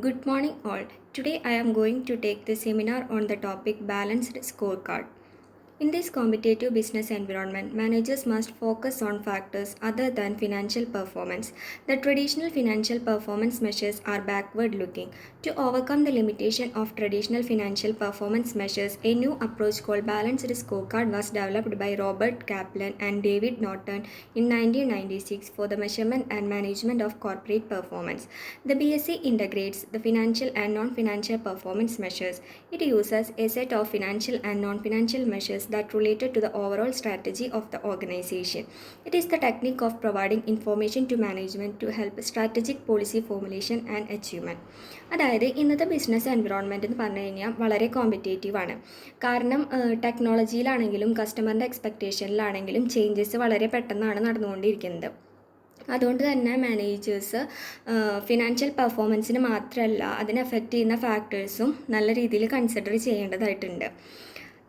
Good morning, all. Today I am going to take the seminar on the topic Balanced Scorecard. In this competitive business environment, managers must focus on factors other than financial performance. The traditional financial performance measures are backward looking. To overcome the limitation of traditional financial performance measures, a new approach called Balanced Scorecard was developed by Robert Kaplan and David Norton in 1996 for the measurement and management of corporate performance. The BSc integrates the financial and non-financial performance measures. It uses a set of financial and non-financial measures that related to the overall strategy of the organization. It is the technique of providing information to management to help strategic policy formulation and achievement. അതായത് ഇന്നത്തെ business environment എന്ന് പറഞ്ഞു കഴിഞ്ഞാൽ വളരെ competitive ആണ്. കാരണം ടെക്നോളജിയിലാണെങ്കിലും കസ്റ്റമറിൻ്റെ എക്സ്പെക്റ്റേഷനിലാണെങ്കിലും changes വളരെ പെട്ടെന്നാണ് നടന്നുകൊണ്ടിരിക്കുന്നത്. അതുകൊണ്ട് തന്നെ മാനേജേഴ്സ് ഫിനാൻഷ്യൽ പെർഫോമൻസിന് മാത്രമല്ല അതിനെ എഫക്റ്റ് ചെയ്യുന്ന ഫാക്ടേഴ്സും നല്ല രീതിയിൽ കൺസിഡർ ചെയ്യേണ്ടതായിട്ടുണ്ട്.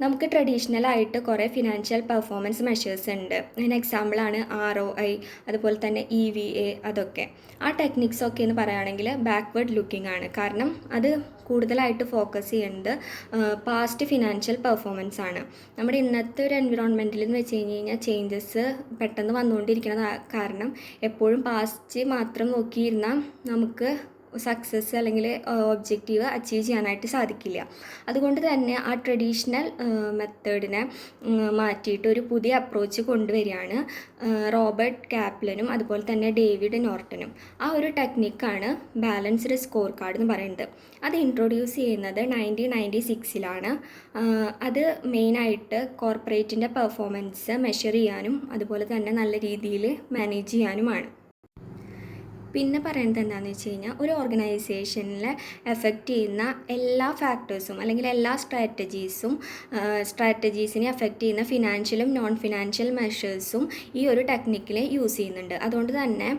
നമുക്ക് ട്രഡീഷണലായിട്ട് കുറേ ഫിനാൻഷ്യൽ പെർഫോമൻസ് മെഷേഴ്സ് ഉണ്ട്. അതിന് എക്സാമ്പിളാണ് ROI, അതുപോലെ തന്നെ EVA. അതൊക്കെ ആ ടെക്നിക്സൊക്കെ എന്ന് പറയുകയാണെങ്കിൽ ബാക്ക്വേർഡ് ലുക്കിംഗ് ആണ്. കാരണം അത് കൂടുതലായിട്ട് ഫോക്കസ് ചെയ്യുന്നത് പാസ്റ്റ് ഫിനാൻഷ്യൽ പെർഫോമൻസ് ആണ്. നമ്മുടെ ഇന്നത്തെ ഒരു എൻവിറോൺമെൻറ്റിൽ എന്ന് വെച്ച് കഴിഞ്ഞാൽ ചേഞ്ചസ് പെട്ടെന്ന് വന്നുകൊണ്ടിരിക്കുന്ന കാരണം എപ്പോഴും പാസ്റ്റ് മാത്രം നോക്കിയിരുന്നാൽ നമുക്ക് സക്സസ് അല്ലെങ്കിൽ ഒബ്ജക്റ്റീവ് അച്ചീവ് ചെയ്യാനായിട്ട് സാധിക്കില്ല. അതുകൊണ്ട് തന്നെ ആ ട്രഡീഷണൽ മെത്തേഡിനെ മാറ്റിയിട്ട് ഒരു പുതിയ അപ്രോച്ച് കൊണ്ടുവരികയാണ് റോബർട്ട് കാപ്ലനും അതുപോലെ തന്നെ ഡേവിഡ് നോർട്ടനും. ആ ഒരു ടെക്നിക്കാണ് ബാലൻസ്ഡ് സ്കോർ കാർഡ് എന്ന് പറയുന്നത്. അത് ഇൻട്രൊഡ്യൂസ് ചെയ്യുന്നത് 1996 അത് മെയിനായിട്ട് കോർപ്പറേറ്റിൻ്റെ പെർഫോമൻസ് മെഷർ ചെയ്യാനും അതുപോലെ തന്നെ നല്ല രീതിയിൽ മാനേജ് ചെയ്യാനുമാണ്. പിന്നെ പറയുന്നത് എന്താണെന്ന് വെച്ച് കഴിഞ്ഞാൽ ഒരു ഓർഗനൈസേഷനിൽ എഫക്റ്റ് ചെയ്യുന്ന എല്ലാ ഫാക്ടേഴ്സും അല്ലെങ്കിൽ എല്ലാ സ്ട്രാറ്റജീസിനെ എഫക്റ്റ് ചെയ്യുന്ന ഫിനാൻഷ്യലും നോൺ ഫിനാൻഷ്യൽ മെഷേഴ്സും ഈ ഒരു ടെക്നിക്കിൽ യൂസ് ചെയ്യുന്നുണ്ട്. അതുകൊണ്ട് തന്നെ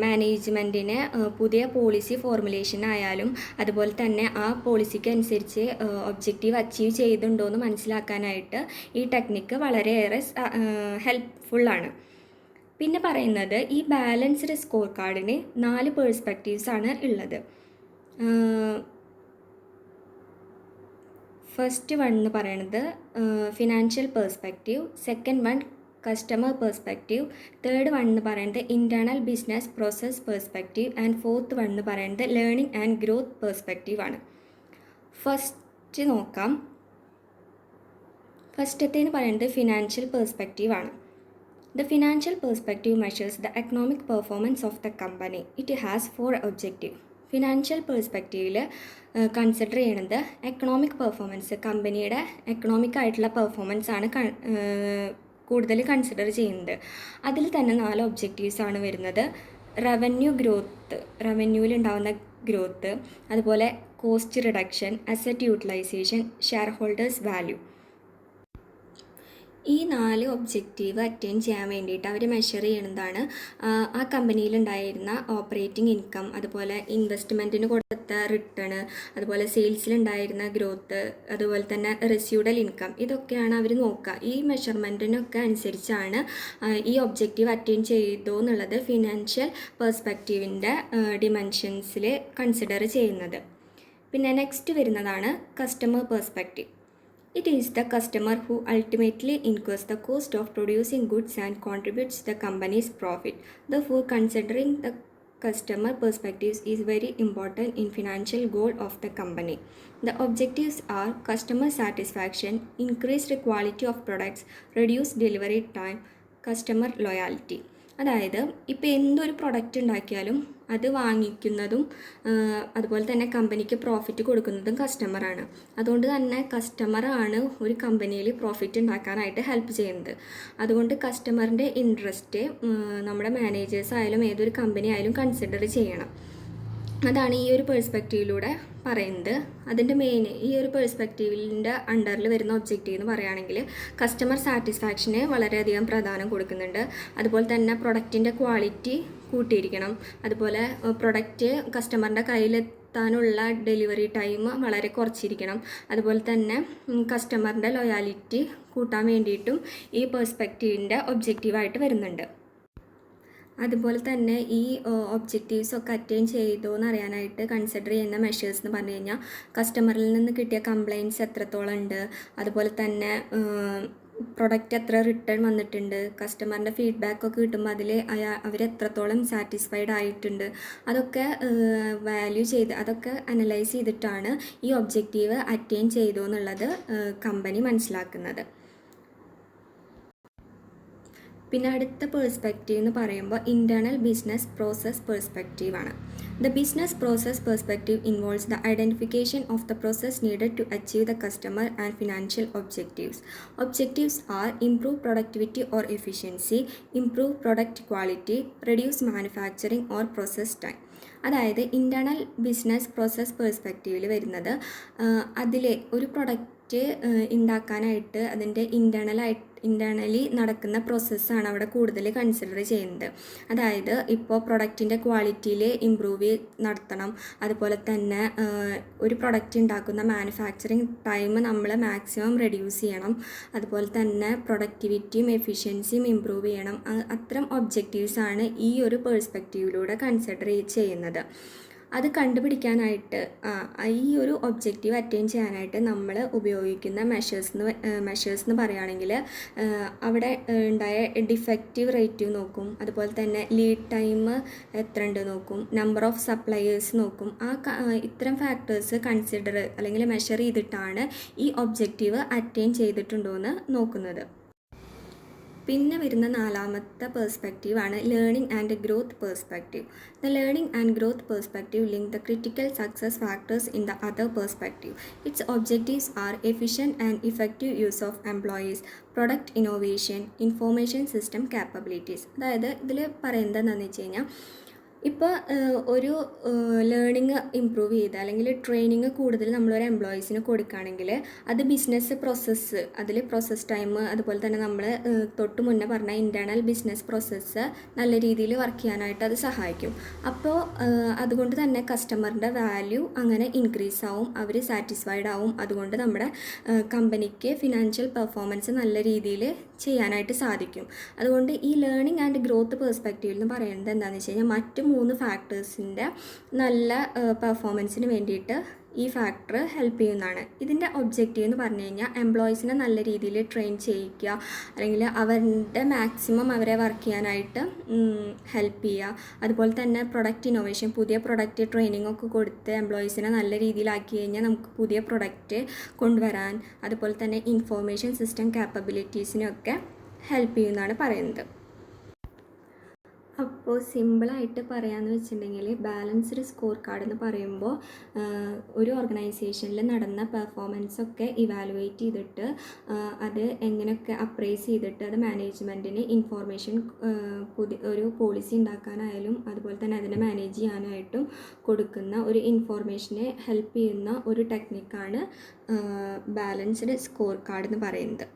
മാനേജ്മെൻറ്റിന് പുതിയ പോളിസി ഫോർമുലേഷൻ ആയാലും അതുപോലെ തന്നെ ആ പോളിസിക്ക് അനുസരിച്ച് ഒബ്ജക്റ്റീവ് അച്ചീവ് ചെയ്തിട്ടുണ്ടോ എന്ന് മനസ്സിലാക്കാനായിട്ട് ഈ ടെക്നിക്ക് വളരെയേറെ ഹെൽപ്ഫുള്ളാണ്. പിന്നെ പറയുന്നത് ഈ ബാലൻസ്ഡ് സ്കോർ കാർഡിന് 4 പേഴ്സ്പെക്റ്റീവ്സ് ആണ് ഉള്ളത്. ഫസ്റ്റ് വൺ എന്ന് പറയുന്നത് financial perspective, second one customer perspective, third one എന്ന് പറയുന്നത് internal business process perspective and fourth one എന്ന് പറയുന്നത് ലേണിംഗ് ആൻഡ് ഗ്രോത്ത് പേഴ്സ്പെക്റ്റീവ് ആണ്. ഫസ്റ്റ് നോക്കാം. ഫസ്റ്റത്തേന്ന് പറയുന്നത് ഫിനാൻഷ്യൽ പേഴ്സ്പെക്റ്റീവ് ആണ്. The financial perspective measures the economic performance of the company. It has 4 objectives. Financial പേഴ്സ്പെക്റ്റീവിൽ consider ചെയ്യുന്നത് എക്കണോമിക് പെർഫോമൻസ്, കമ്പനിയുടെ economic ആയിട്ടുള്ള പെർഫോമൻസ് ആണ് കൂടുതൽ കൺസിഡർ ചെയ്യുന്നത്. അതിൽ തന്നെ 4 ഒബ്ജക്റ്റീവ്സ് ആണ് വരുന്നത്. റവന്യൂ ഗ്രോത്ത്, റവന്യൂവിലുണ്ടാകുന്ന ഗ്രോത്ത്, അതുപോലെ cost reduction, asset utilisation, shareholders value. ഈ 4 ഒബ്ജക്റ്റീവ് അറ്റൈൻ ചെയ്യാൻ വേണ്ടിയിട്ട് അവർ മെഷർ ചെയ്യുന്നതാണ് ആ കമ്പനിയിലുണ്ടായിരുന്ന ഓപ്പറേറ്റിംഗ് ഇൻകം, അതുപോലെ ഇൻവെസ്റ്റ്മെൻറ്റിന് കൊടുത്ത റിട്ടേൺ, അതുപോലെ സെയിൽസിലുണ്ടായിരുന്ന ഗ്രോത്ത്, അതുപോലെ തന്നെ റെസ്യൂഡൽ ഇൻകം. ഇതൊക്കെയാണ് അവർ നോക്കുക. ഈ മെഷർമെൻറ്റിനൊക്കെ അനുസരിച്ചാണ് ഈ ഒബ്ജക്റ്റീവ് അറ്റൈൻ ചെയ്തോ എന്നുള്ളത് ഫിനാൻഷ്യൽ പെർസ്പെക്റ്റീവിൻ്റെ ഡിമെൻഷൻസിൽ കൺസിഡർ ചെയ്യുന്നത്. പിന്നെ നെക്സ്റ്റ് വരുന്നതാണ് customer perspective. It is the customer who ultimately incurs the cost of producing goods and contributes to the company's profit. Therefore, considering the customer perspectives is very important in financial goal of the company. The objectives are customer satisfaction, increased quality of products, reduced delivery time, customer loyalty. അതായത് ഇപ്പോൾ എന്തൊരു product ഉണ്ടാക്കിയാലും അത് വാങ്ങിക്കുന്നതും അതുപോലെ തന്നെ കമ്പനിക്ക് profit കൊടുക്കുന്നതും കസ്റ്റമറാണ്. അതുകൊണ്ട് തന്നെ കസ്റ്റമറാണ് ഒരു കമ്പനിയിൽ പ്രോഫിറ്റ് ഉണ്ടാക്കാനായിട്ട് ഹെൽപ്പ് ചെയ്യുന്നത്. അതുകൊണ്ട് കസ്റ്റമറിൻ്റെ ഇൻട്രസ്റ്റ് നമ്മുടെ മാനേജേഴ്സ് ആയാലും ഏതൊരു കമ്പനി ആയാലും കൺസിഡർ ചെയ്യണം. അതാണ് ഈ ഒരു പേഴ്സ്പെക്റ്റീവിലൂടെ പറയുന്നത്. അതിൻ്റെ മെയിൻ ഈ ഒരു പേഴ്സ്പെക്റ്റീവിൻ്റെ അണ്ടറിൽ വരുന്ന ഒബ്ജക്റ്റീവ് എന്ന് പറയുകയാണെങ്കിൽ കസ്റ്റമർ സാറ്റിസ്ഫാക്ഷന് വളരെയധികം പ്രാധാന്യം കൊടുക്കുന്നുണ്ട്. അതുപോലെ തന്നെ പ്രൊഡക്റ്റിൻ്റെ ക്വാളിറ്റി കൂട്ടിയിരിക്കണം. അതുപോലെ പ്രൊഡക്റ്റ് കസ്റ്റമറിൻ്റെ കയ്യിലെത്താനുള്ള ഡെലിവറി ടൈം വളരെ കുറച്ചിരിക്കണം. അതുപോലെ തന്നെ കസ്റ്റമറിൻ്റെ ലോയാലിറ്റി കൂട്ടാൻ വേണ്ടിയിട്ടും ഈ പേഴ്സ്പെക്റ്റീവിൻ്റെ ഒബ്ജക്റ്റീവായിട്ട് വരുന്നുണ്ട്. അതുപോലെ തന്നെ ഈ ഒബ്ജക്റ്റീവ്സ് ഒക്കെ അറ്റൈൻ ചെയ്തോ എന്ന് അറിയാനായിട്ട് കൺസിഡർ ചെയ്യുന്ന മെഷേഴ്സ് എന്ന് പറഞ്ഞു കഴിഞ്ഞാൽ കസ്റ്റമറിൽ നിന്ന് കിട്ടിയ കംപ്ലയിൻറ്റ്സ് എത്രത്തോളം ഉണ്ട്, അതുപോലെ തന്നെ പ്രൊഡക്റ്റ് എത്ര റിട്ടേൺ വന്നിട്ടുണ്ട്, കസ്റ്റമറിൻ്റെ ഫീഡ്ബാക്കൊക്കെ കിട്ടുമ്പോൾ അതിൽ അവരെത്രത്തോളം സാറ്റിസ്ഫൈഡ് ആയിട്ടുണ്ട്, അതൊക്കെ വാല്യൂ ചെയ്ത് അതൊക്കെ അനലൈസ് ചെയ്തിട്ടാണ് ഈ ഒബ്ജക്റ്റീവ് അറ്റൈൻ ചെയ്തോ എന്നുള്ളത് കമ്പനി മനസ്സിലാക്കുന്നത്. പിന്നെ അടുത്ത പേഴ്സ്പെക്റ്റീവ് എന്ന് പറയുമ്പോൾ ഇൻറ്റേർണൽ ബിസിനസ് പ്രോസസ് പെർസ്പെക്റ്റീവാണ്. The business process perspective involves the identification of the process needed to achieve the customer and financial objectives. Objectives are improve productivity or efficiency, improve product quality, reduce manufacturing or process time. അതായത് internal business process പെർസ്പെക്റ്റീവിൽ വരുന്നത് അതിലെ ഒരു product ഉണ്ടാക്കാനായിട്ട് അതിൻ്റെ internally നടക്കുന്ന പ്രോസസ്സാണ് അവിടെ കൂടുതൽ കൺസിഡർ ചെയ്യുന്നത്. അതായത് ഇപ്പോൾ പ്രൊഡക്റ്റിൻ്റെ ക്വാളിറ്റിയിൽ ഇമ്പ്രൂവ് നടത്തണം, അതുപോലെ തന്നെ ഒരു പ്രൊഡക്റ്റ് ഉണ്ടാക്കുന്ന മാനുഫാക്ചറിങ് ടൈം നമ്മൾ മാക്സിമം റെഡ്യൂസ് ചെയ്യണം, അതുപോലെ തന്നെ പ്രൊഡക്ടിവിറ്റിയും എഫിഷ്യൻസിയും ഇമ്പ്രൂവ് ചെയ്യണം. അത്തരം ഒബ്ജക്റ്റീവ്സാണ് ഈ ഒരു പേഴ്സ്പെക്റ്റീവിലൂടെ കൺസിഡർ ചെയ്യുന്നത്. അത് കണ്ടുപിടിക്കാനായിട്ട് ഈ ഒരു ഒബ്ജക്റ്റീവ് അറ്റൈൻ ചെയ്യാനായിട്ട് നമ്മൾ ഉപയോഗിക്കുന്ന മെഷേഴ്സ് എന്ന് പറയുകയാണെങ്കിൽ അവിടെ ഉണ്ടായ ഡിഫക്റ്റീവ് റേറ്റ് നോക്കും, അതുപോലെ തന്നെ ലീഡ് ടൈം എത്ര ഉണ്ട് നോക്കും, നമ്പർ ഓഫ് സപ്ലയേഴ്സ് നോക്കും. ഇത്തരം ഫാക്ടേഴ്സ് കൺസിഡർ അല്ലെങ്കിൽ മെഷർ ചെയ്തിട്ടാണ് ഈ ഒബ്ജക്റ്റീവ് അറ്റൈൻ ചെയ്തിട്ടുണ്ടോ എന്ന് നോക്കുന്നത്. പിന്നെ വരുന്ന നാലാമത്തെ പെർസ്പെക്റ്റീവാണ് learning and growth perspective. The learning and growth perspective link the critical success factors in the other perspective. Its objectives are efficient and effective use of employees, product innovation, information system capabilities. അതായത് ഇതിൽ പറയുന്നത് എന്താണെന്ന് വെച്ച് കഴിഞ്ഞാൽ ഇപ്പോൾ ഒരു learning improve ചെയ്ത് അല്ലെങ്കിൽ ട്രെയിനിങ് കൂടുതൽ നമ്മളൊരു എംപ്ലോയീസിന് കൊടുക്കുകയാണെങ്കിൽ അത് ബിസിനസ് പ്രോസസ്സ്, അതിൽ പ്രോസസ് ടൈം, അതുപോലെ തന്നെ നമ്മൾ തൊട്ട് മുന്നേ പറഞ്ഞ ഇൻറ്റേർണൽ ബിസിനസ് പ്രോസസ്സ് നല്ല രീതിയിൽ വർക്ക് ചെയ്യാനായിട്ട് അത് സഹായിക്കും. അപ്പോൾ അതുകൊണ്ട് തന്നെ കസ്റ്റമറിൻ്റെ വാല്യൂ അങ്ങനെ ഇൻക്രീസ് ആവും, അവർ സാറ്റിസ്ഫൈഡ് ആവും. അതുകൊണ്ട് നമ്മുടെ കമ്പനിക്ക് ഫിനാൻഷ്യൽ പെർഫോമൻസ് നല്ല രീതിയിൽ ചെയ്യാനായിട്ട് സാധിക്കും. അതുകൊണ്ട് ഈ ലേണിംഗ് ആൻഡ് ഗ്രോത്ത് പെർസ്പെക്റ്റീവ് എന്ന് പറയുന്നത് എന്താണെന്ന് വെച്ച് കഴിഞ്ഞാൽ മറ്റ് 3 ഫാക്ടേഴ്സിൻ്റെ നല്ല പെർഫോമൻസിന് വേണ്ടിയിട്ട് ഈ ഫാക്ടർ ഹെൽപ്പ് ചെയ്യുന്നതാണ്. ഇതിൻ്റെ ഒബ്ജക്റ്റീവ് എന്ന് പറഞ്ഞു കഴിഞ്ഞാൽ എംപ്ലോയീസിനെ നല്ല രീതിയിൽ ട്രെയിൻ ചെയ്യിക്കുക, അല്ലെങ്കിൽ അവരുടെ മാക്സിമം അവരെ വർക്ക് ചെയ്യാനായിട്ട് ഹെൽപ്പ് ചെയ്യുക. അതുപോലെ തന്നെ പ്രൊഡക്റ്റ് ഇന്നോവേഷൻ, പുതിയ പ്രൊഡക്റ്റ് ട്രെയിനിങ് ഒക്കെ കൊടുത്ത് എംപ്ലോയീസിനെ നല്ല രീതിയിലാക്കി കഴിഞ്ഞാൽ നമുക്ക് പുതിയ പ്രൊഡക്റ്റ് കൊണ്ടുവരാൻ, അതുപോലെ തന്നെ ഇൻഫോർമേഷൻ സിസ്റ്റം ക്യാപ്പബിലിറ്റീസിനൊക്കെ ഹെൽപ്പ് ചെയ്യുന്നതാണ് പറയുന്നത്. അപ്പോൾ സിമ്പിളായിട്ട് പറയാമെന്ന് വെച്ചിട്ടുണ്ടെങ്കിൽ ബാലൻസ്ഡ് സ്കോർ കാർഡ് എന്ന് പറയുമ്പോൾ ഒരു ഓർഗനൈസേഷനിൽ നടന്ന പെർഫോമൻസൊക്കെ ഇവാലുവേറ്റ് ചെയ്തിട്ട് അത് എങ്ങനെയൊക്കെ അപ്രൈസ് ചെയ്തിട്ട് അത് മാനേജ്മെൻറ്റിന് ഇൻഫോർമേഷൻ ഒരു പോളിസി ഉണ്ടാക്കാനായാലും അതുപോലെ തന്നെ അതിനെ മാനേജ് ചെയ്യാനായിട്ടും കൊടുക്കുന്ന ഒരു ഇൻഫോർമേഷനെ ഹെൽപ്പ് ചെയ്യുന്ന ഒരു ടെക്നിക്കാണ് ബാലൻസ്ഡ് സ്കോർ കാർഡ് എന്ന് പറയുന്നത്.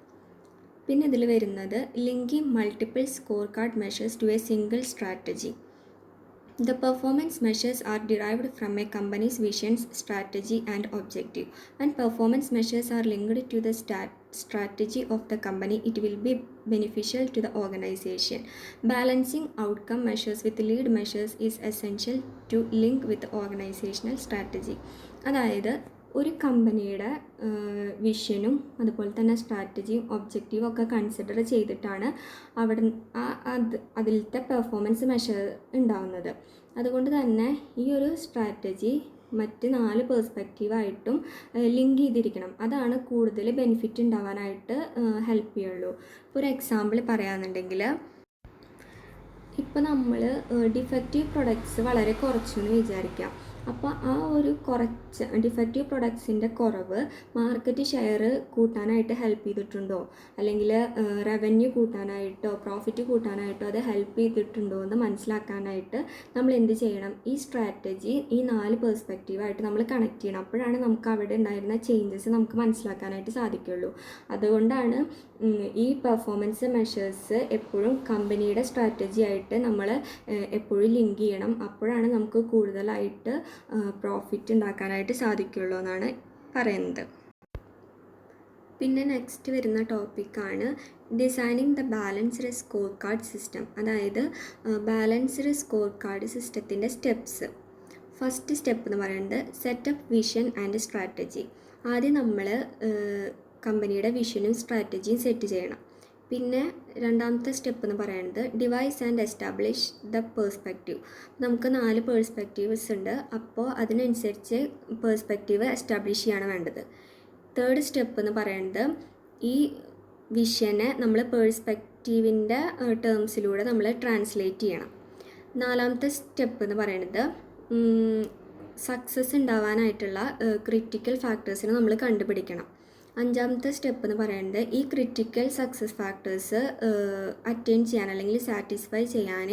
പിന്നെ ഇതിൽ വരുന്നത് linking multiple scorecard measures to a single strategy. The performance measures are derived from a company's visions, strategy and objective. When performance measures are linked to the strategy of the company, it will be beneficial to the organization. Balancing outcome measures with lead measures is essential to link with the organizational strategy. അതായത് ഒരു കമ്പനിയുടെ വിഷനും അതുപോലെ തന്നെ സ്ട്രാറ്റജിയും ഒബ്ജക്റ്റീവും ഒക്കെ consider ചെയ്തിട്ടാണ് അതിലത്തെ performance measure ഉണ്ടാവുന്നത്. അതുകൊണ്ട് തന്നെ ഈ ഒരു സ്ട്രാറ്റജി മറ്റ് 4 പെർസ്പെക്റ്റീവായിട്ടും ലിങ്ക് ചെയ്തിരിക്കണം. അതാണ് കൂടുതൽ ബെനിഫിറ്റ് ഉണ്ടാവാനായിട്ട് ഹെൽപ്പ് ചെയ്യുള്ളൂ. ഇപ്പോൾ ഒരു എക്സാമ്പിൾ പറയുകയാണെന്നുണ്ടെങ്കിൽ, ഇപ്പോൾ നമ്മൾ ഡിഫക്റ്റീവ് പ്രൊഡക്ട്സ് വളരെ കുറച്ചു എന്ന് വിചാരിക്കാം. അപ്പോൾ ആ ഒരു കുറച്ച് ഡിഫക്റ്റീവ് പ്രൊഡക്ട്സിൻ്റെ കുറവ് മാർക്കറ്റ് ഷെയർ കൂട്ടാനായിട്ട് ഹെൽപ്പ് ചെയ്തിട്ടുണ്ടോ, അല്ലെങ്കിൽ റവന്യൂ കൂട്ടാനായിട്ടോ പ്രോഫിറ്റ് കൂട്ടാനായിട്ടോ അത് ഹെൽപ്പ് ചെയ്തിട്ടുണ്ടോ എന്ന് മനസ്സിലാക്കാനായിട്ട് നമ്മൾ എന്ത് ചെയ്യണം? ഈ സ്ട്രാറ്റജി ഈ 4 പെർസ്പെക്റ്റീവായിട്ട് നമ്മൾ കണക്ട് ചെയ്യണം. അപ്പോഴാണ് നമുക്ക് അവിടെ ഉണ്ടായിരുന്ന ചേഞ്ചസ് നമുക്ക് മനസ്സിലാക്കാനായിട്ട് സാധിക്കുള്ളൂ. അതുകൊണ്ടാണ് ഈ പെർഫോമൻസ് മെഷേഴ്സ് എപ്പോഴും കമ്പനിയുടെ സ്ട്രാറ്റജി ആയിട്ട് നമ്മൾ എപ്പോഴും ലിങ്ക് ചെയ്യണം. അപ്പോഴാണ് നമുക്ക് കൂടുതലായിട്ട് പ്രോഫിറ്റ് ഉണ്ടാക്കാനായിട്ട് സാധിക്കുള്ളൂ എന്നാണ് പറയുന്നത്. പിന്നെ നെക്സ്റ്റ് വരുന്ന ടോപ്പിക്കാണ് designing the balanced score card system. അതായത് ബാലൻസ്ഡ് സ്കോർ കാർഡ് സിസ്റ്റത്തിൻ്റെ സ്റ്റെപ്സ്. ഫസ്റ്റ് സ്റ്റെപ്പ് എന്ന് പറയുന്നത് സെറ്റപ്പ് വിഷൻ ആൻഡ് സ്ട്രാറ്റജി. ആദ്യം നമ്മൾ കമ്പനിയുടെ വിഷനും സ്ട്രാറ്റജിയും സെറ്റ് ചെയ്യണം. പിന്നെ രണ്ടാമത്തെ സ്റ്റെപ്പ് എന്ന് പറയുന്നത് device and establish the perspective. നമുക്ക് 4 പേഴ്സ്പെക്റ്റീവ്സ് ഉണ്ട്. അപ്പോൾ അതിനനുസരിച്ച് പേഴ്സ്പെക്റ്റീവ് എസ്റ്റാബ്ലിഷ് ചെയ്യാണ് വേണ്ടത്. തേർഡ് സ്റ്റെപ്പ് എന്ന് പറയുന്നത് ഈ വിഷനെ നമ്മൾ പേഴ്സ്പെക്റ്റീവിൻ്റെ ടേംസിലൂടെ നമ്മൾ ട്രാൻസ്ലേറ്റ് ചെയ്യണം. നാലാമത്തെ സ്റ്റെപ്പ് എന്ന് പറയുന്നത് സക്സസ് ഉണ്ടാവാനായിട്ടുള്ള ക്രിറ്റിക്കൽ ഫാക്ടേഴ്സിനെ നമ്മൾ കണ്ടുപിടിക്കണം. അഞ്ചാമത്തെ സ്റ്റെപ്പ് എന്ന് പറയുന്നത് ഈ ക്രിറ്റിക്കൽ സക്സസ് ഫാക്ടേഴ്സ് അറ്റൈൻ ചെയ്യാൻ അല്ലെങ്കിൽ സാറ്റിസ്ഫൈ ചെയ്യാൻ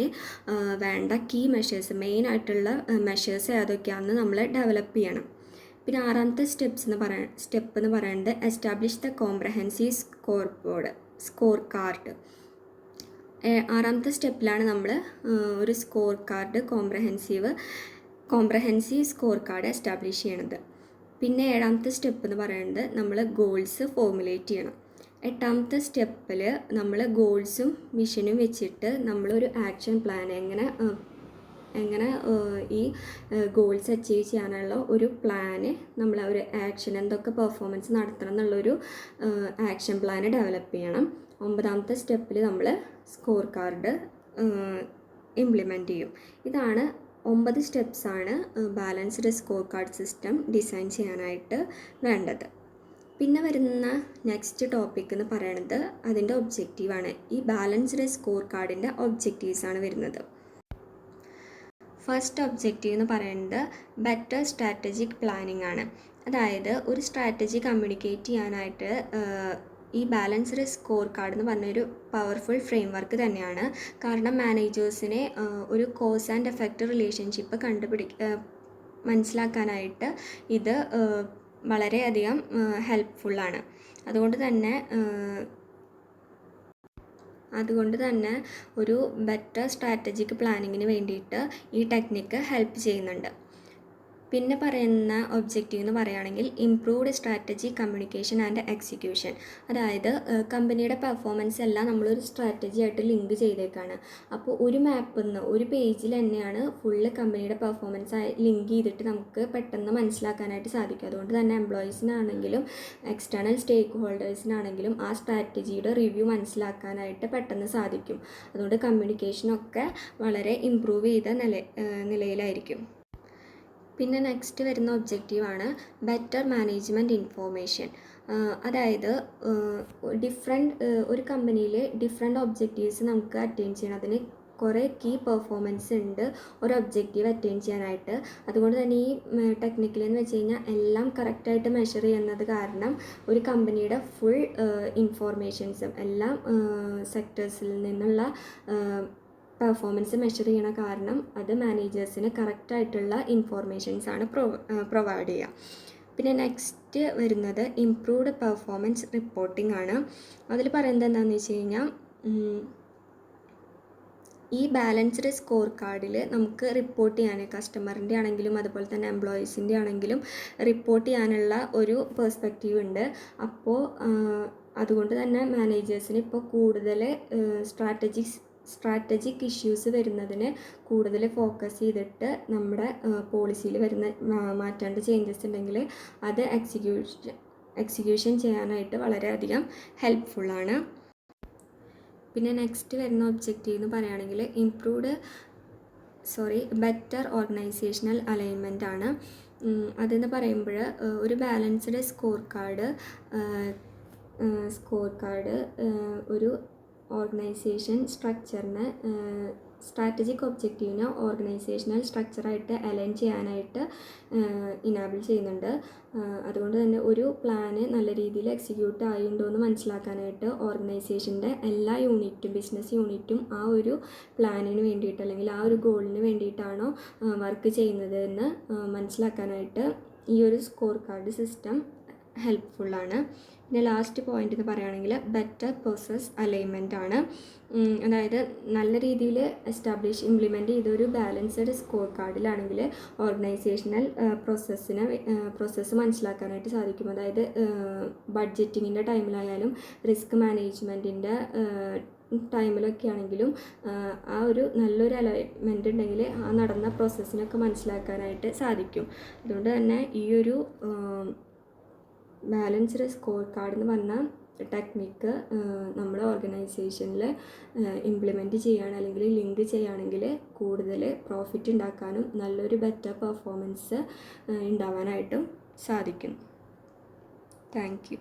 വേണ്ട കീ മെഷേഴ്സ്, മെയിൻ ആയിട്ടുള്ള മെഷേഴ്സ് ഏതൊക്കെയാണെന്ന് നമ്മൾ ഡെവലപ്പ് ചെയ്യണം. പിന്നെ ആറാമത്തെ സ്റ്റെപ്പ് എന്ന് പറയുന്നത് establish the comprehensive score card. ആറാമത്തെ സ്റ്റെപ്പിലാണ് നമ്മൾ ഒരു score card comprehensive score card establish ചെയ്യണത്. പിന്നെ ഏഴാമത്തെ സ്റ്റെപ്പ് എന്ന് പറയുന്നത് നമ്മൾ ഗോൾസ് ഫോർമുലേറ്റ് ചെയ്യണം. എട്ടാമത്തെ സ്റ്റെപ്പിൽ നമ്മൾ ഗോൾസും വിഷനും വെച്ചിട്ട് നമ്മളൊരു ആക്ഷൻ പ്ലാൻ എങ്ങനെ ഈ ഗോൾസ് അച്ചീവ് ചെയ്യാനുള്ള ഒരു പ്ലാന്, നമ്മൾ ഒരു ആക്ഷൻ എന്തൊക്കെ പെർഫോമൻസ് നടത്തണം എന്നുള്ളൊരു ആക്ഷൻ പ്ലാന് ഡെവലപ്പ് ചെയ്യണം. ഒമ്പതാമത്തെ സ്റ്റെപ്പിൽ നമ്മൾ സ്കോർ കാർഡ് ഇംപ്ലിമെൻറ്റ് ചെയ്യും. ഇതാണ് 9 സ്റ്റെപ്സാണ് balanced score card system design ചെയ്യാനായിട്ട് വേണ്ടത്. പിന്നെ വരുന്ന നെക്സ്റ്റ് ടോപ്പിക് എന്ന് പറയുന്നത് അതിൻ്റെ ഒബ്ജക്റ്റീവാണ്. ഈ ബാലൻസ്ഡ് സ്കോർ കാർഡിൻ്റെ ഒബ്ജക്റ്റീവ്സാണ് വരുന്നത്. ഫസ്റ്റ് ഒബ്ജക്റ്റീവ് എന്ന് പറയുന്നത് ബെറ്റർ സ്ട്രാറ്റജിക് പ്ലാനിങ് ആണ്. അതായത് ഒരു സ്ട്രാറ്റജി കമ്മ്യൂണിക്കേറ്റ് ചെയ്യാനായിട്ട് ഈ ബാലൻസ്ഡ് സ്കോർ കാർഡ് എന്ന് പറഞ്ഞൊരു പവർഫുൾ ഫ്രെയിം വർക്ക് തന്നെയാണ്. കാരണം മാനേജേഴ്സിനെ ഒരു കോസ് ആൻഡ് എഫക്റ്റ് റിലേഷൻഷിപ്പ് മനസ്സിലാക്കാനായിട്ട് ഇത് വളരെയധികം ഹെൽപ്ഫുള്ളാണ്. അതുകൊണ്ട് തന്നെ ഒരു ബെറ്റർ സ്ട്രാറ്റജിക് പ്ലാനിങ്ങിന് വേണ്ടിയിട്ട് ഈ ടെക്നിക്ക് ഹെൽപ്പ് ചെയ്യുന്നുണ്ട്. പിന്നെ പറയുന്ന ഒബ്ജക്റ്റീവ് എന്ന് പറയുകയാണെങ്കിൽ improved strategy communication and execution. അതായത് കമ്പനിയുടെ പെർഫോമൻസ് എല്ലാം നമ്മളൊരു സ്ട്രാറ്റജി ആയിട്ട് ലിങ്ക് ചെയ്തേക്കാണ്. അപ്പോൾ ഒരു മാപ്പിൽ നിന്ന് ഒരു പേജിൽ തന്നെയാണ് ഫുള്ള് കമ്പനിയുടെ പെർഫോമൻസ് ലിങ്ക് ചെയ്തിട്ട് നമുക്ക് പെട്ടെന്ന് മനസ്സിലാക്കാനായിട്ട് സാധിക്കും. അതുകൊണ്ട് തന്നെ എംപ്ലോയീസിനാണെങ്കിലും എക്സ്റ്റേണൽ സ്റ്റേക്ക് ഹോൾഡേഴ്സിനാണെങ്കിലും ആ സ്ട്രാറ്റജിയുടെ റിവ്യൂ മനസ്സിലാക്കാനായിട്ട് പെട്ടെന്ന് സാധിക്കും. അതുകൊണ്ട് കമ്മ്യൂണിക്കേഷനൊക്കെ വളരെ ഇംപ്രൂവ് ചെയ്ത നിലയിലായിരിക്കും. പിന്നെ നെക്സ്റ്റ് വരുന്ന ഒബ്ജക്റ്റീവാണ് ബെറ്റർ മാനേജ്മെൻറ്റ് ഇൻഫോർമേഷൻ. അതായത് ഒരു കമ്പനിയിൽ ഡിഫറെൻ്റ് ഒബ്ജക്റ്റീവ്സ് നമുക്ക് അറ്റൈൻ ചെയ്യണം. അതിന് കുറേ കീ പെർഫോമൻസ് ഉണ്ട് ഒരു ഒബ്ജക്റ്റീവ് അറ്റൈൻ ചെയ്യാനായിട്ട്. അതുകൊണ്ട് തന്നെ ഈ ടെക്നിക്കൽ എന്ന് വെച്ച് കഴിഞ്ഞാൽ എല്ലാം കറക്റ്റായിട്ട് മെഷർ ചെയ്യുന്നത് കാരണം ഒരു കമ്പനിയുടെ ഫുൾ ഇൻഫോർമേഷൻസും എല്ലാം സെക്ടേഴ്സിൽ നിന്നുള്ള പെർഫോമൻസ് മെഷർ ചെയ്യണ കാരണം അത് മാനേജേഴ്സിന് കറക്റ്റായിട്ടുള്ള ഇൻഫോർമേഷൻസാണ് പ്രൊവൈഡ് ചെയ്യുക. പിന്നെ നെക്സ്റ്റ് വരുന്നത് ഇംപ്രൂവ്ഡ് പെർഫോമൻസ് റിപ്പോർട്ടിംഗ് ആണ്. അതിൽ പറയുന്നത് എന്താണെന്ന് വെച്ച് കഴിഞ്ഞാൽ ഈ ബാലൻസ്ഡ് സ്കോർ കാർഡിൽ നമുക്ക് റിപ്പോർട്ട് ചെയ്യാൻ കസ്റ്റമറിൻ്റെ ആണെങ്കിലും അതുപോലെ തന്നെ എംപ്ലോയീസിൻ്റെ ആണെങ്കിലും റിപ്പോർട്ട് ചെയ്യാനുള്ള ഒരു പെർസ്പെക്റ്റീവ് ഉണ്ട്. അപ്പോൾ അതുകൊണ്ട് തന്നെ മാനേജേഴ്സിന് ഇപ്പോൾ കൂടുതൽ സ്ട്രാറ്റജിക് ഇഷ്യൂസ് വരുന്നതിന് കൂടുതൽ ഫോക്കസ് ചെയ്തിട്ട് നമ്മുടെ പോളിസിയിൽ വരുന്ന മാറ്റേണ്ട ചേഞ്ചസ് ഉണ്ടെങ്കിൽ അത് എക്സിക്യൂഷൻ ചെയ്യാനായിട്ട് വളരെയധികം ഹെൽപ്ഫുള്ളാണ്. പിന്നെ നെക്സ്റ്റ് വരുന്ന ഒബ്ജക്റ്റീവ് എന്ന് പറയുകയാണെങ്കിൽ ബെറ്റർ ഓർഗനൈസേഷണൽ അലൈൻമെൻ്റ് ആണ്. അതെന്ന് പറയുമ്പോൾ ഒരു ബാലൻസ്ഡ് സ്കോർ കാർഡ് ഒരു ഓർഗനൈസേഷൻ സ്ട്രക്ചറിന് സ്ട്രാറ്റജിക് ഒബ്ജക്റ്റീവിനെ ഓർഗനൈസേഷണൽ സ്ട്രക്ചറായിട്ട് അലൈൻ ചെയ്യാനായിട്ട് ഇനാബിൾ ചെയ്യുന്നുണ്ട്. അതുകൊണ്ട് തന്നെ ഒരു പ്ലാന് നല്ല രീതിയിൽ എക്സിക്യൂട്ട് ആയിട്ടുണ്ടോ എന്ന് മനസ്സിലാക്കാനായിട്ട് ഓർഗനൈസേഷൻ്റെ എല്ലാ ബിസിനസ് യൂണിറ്റും ആ ഒരു പ്ലാനിന് വേണ്ടിയിട്ട് അല്ലെങ്കിൽ ആ ഒരു ഗോളിന് വേണ്ടിയിട്ടാണോ വർക്ക് ചെയ്യുന്നത് എന്ന് മനസ്സിലാക്കാനായിട്ട് ഈ ഒരു സ്കോർ കാർഡ് സിസ്റ്റം ഹെൽപ്ഫുള്ളാണ്. പിന്നെ ലാസ്റ്റ് പോയിന്റ് എന്ന് പറയുകയാണെങ്കിൽ ബെറ്റർ പ്രോസസ് അലൈൻമെൻ്റ് ആണ്. അതായത് നല്ല രീതിയിൽ ഇംപ്ലിമെൻറ്റ് ചെയ്തൊരു ബാലൻസ്ഡ് സ്കോർ കാർഡിലാണെങ്കിൽ ഓർഗനൈസേഷണൽ പ്രോസസ്സ് മനസ്സിലാക്കാനായിട്ട് സാധിക്കും. അതായത് ബഡ്ജറ്റിങ്ങിൻ്റെ ടൈമിലായാലും റിസ്ക് മാനേജ്മെൻറ്റിൻ്റെ ടൈമിലൊക്കെ ആണെങ്കിലും ആ ഒരു നല്ലൊരു അലൈൻമെൻറ്റ് ഉണ്ടെങ്കിൽ ആ നടന്ന പ്രോസസ്സിനൊക്കെ മനസ്സിലാക്കാനായിട്ട് സാധിക്കും. അതുകൊണ്ട് തന്നെ ഈ ഒരു ബാലൻസ്ഡ് സ്കോർ കാർഡ് എന്ന് പറഞ്ഞ ടെക്നിക്ക് നമ്മുടെ ഓർഗനൈസേഷനിൽ ഇംപ്ലിമെൻറ്റ് ചെയ്യുകയാണ് അല്ലെങ്കിൽ ലിങ്ക് ചെയ്യുകയാണെങ്കിൽ കൂടുതൽ പ്രോഫിറ്റ് ഉണ്ടാക്കാനും നല്ലൊരു ബെറ്റർ പെർഫോമൻസ് ഉണ്ടാവാനായിട്ടും സാധിക്കും. Thank you.